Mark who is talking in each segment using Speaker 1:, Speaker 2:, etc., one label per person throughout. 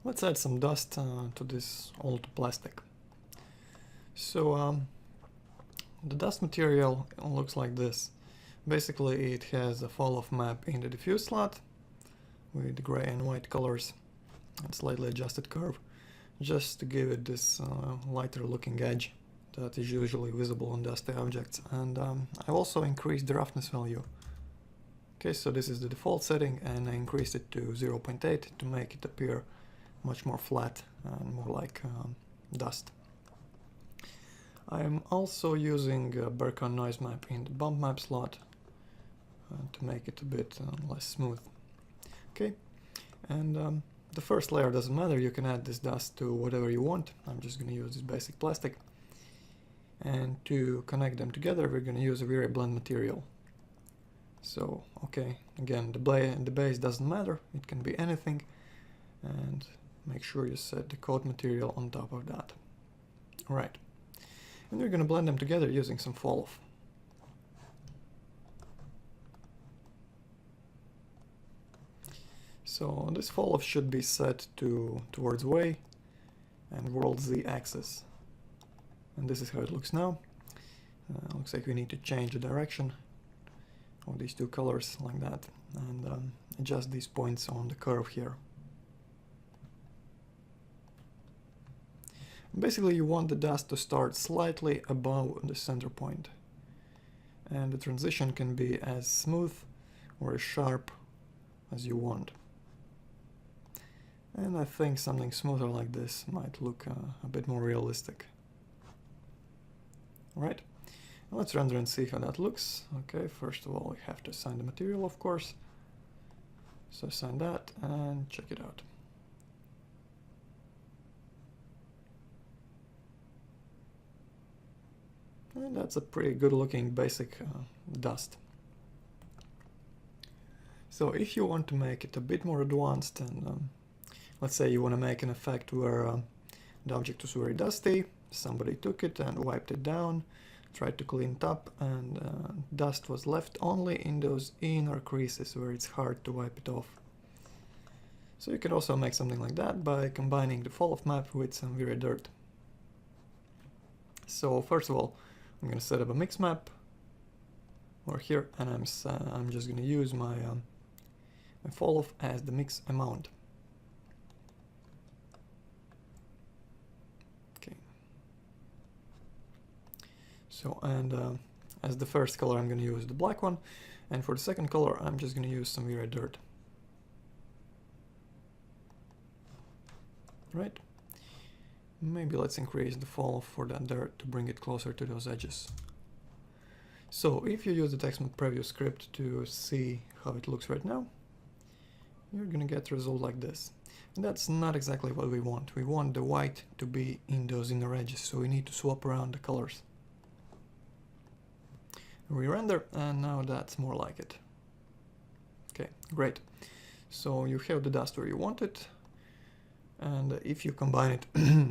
Speaker 1: Let's add some dust to this old plastic. So the dust material looks like this. Basically it has a fall-off map in the diffuse slot with gray and white colors and slightly adjusted curve, just to give it this lighter looking edge that is usually visible on dusty objects. And I also increased the roughness value. Okay, so this is the default setting, and I increased it to 0.8 to make it appear much more flat and more like dust. I'm also using Berkan noise map in the bump map slot to make it a bit less smooth. Okay, and the first layer doesn't matter, you can add this dust to whatever you want. I'm just going to use this basic plastic. And to connect them together, we're going to use a Vray blend material. So, okay, again, the base doesn't matter, it can be anything. And make sure you set the coat material on top of that. Alright, and we're going to blend them together using some fall-off. So this fall-off should be set towards Y and world Z axis. And this is how it looks now. Looks like we need to change the direction of these two colors like that, and adjust these points on the curve here. Basically you want the dust to start slightly above the center point, and the transition can be as smooth or as sharp as you want. And I think something smoother like this might look a bit more realistic. Alright, let's render and see how that looks. Okay, first of all we have to assign the material, of course. So assign that and check it out. And that's a pretty good looking basic dust. So if you want to make it a bit more advanced, and let's say you want to make an effect where the object was very dusty, somebody took it and wiped it down, tried to clean it up, and dust was left only in those inner creases where it's hard to wipe it off. So you can also make something like that by combining the fall-off map with some Vray dirt. So first of all, I'm going to set up a mix map over here, and I'm just going to use my fall-off as the mix amount. So, and as the first color I'm going to use the black one, and for the second color I'm just going to use some Vray dirt. Right? Maybe let's increase the fall for that dirt to bring it closer to those edges. So if you use the text map preview script to see how it looks right now, you're going to get a result like this. And that's not exactly what we want. We want the white to be in those inner edges, so we need to swap around the colors. Re-render, and now that's more like it. Okay, great. So you have the dust where you want it, and if you combine it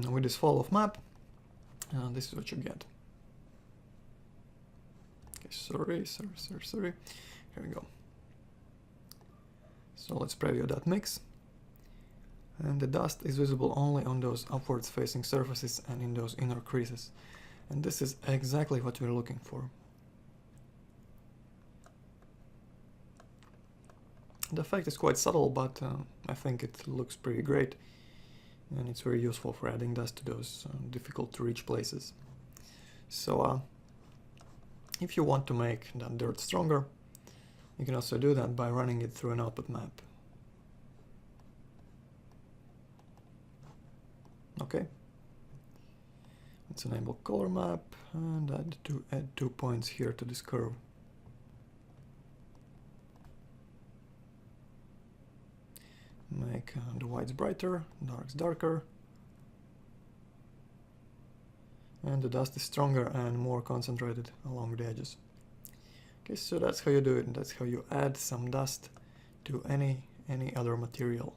Speaker 1: with this fall-off map, this is what you get. Okay, sorry. Here we go. So let's preview that mix. And the dust is visible only on those upwards facing surfaces and in those inner creases. And this is exactly what we're looking for. The effect is quite subtle, but I think it looks pretty great, and it's very useful for adding dust to those difficult to reach places. So if you want to make that dirt stronger, you can also do that by running it through an output map. Okay, let's enable color map and add two points here to this curve. Make the whites brighter, darks darker, and the dust is stronger and more concentrated along the edges. Okay, so that's how you do it, and that's how you add some dust to any other material.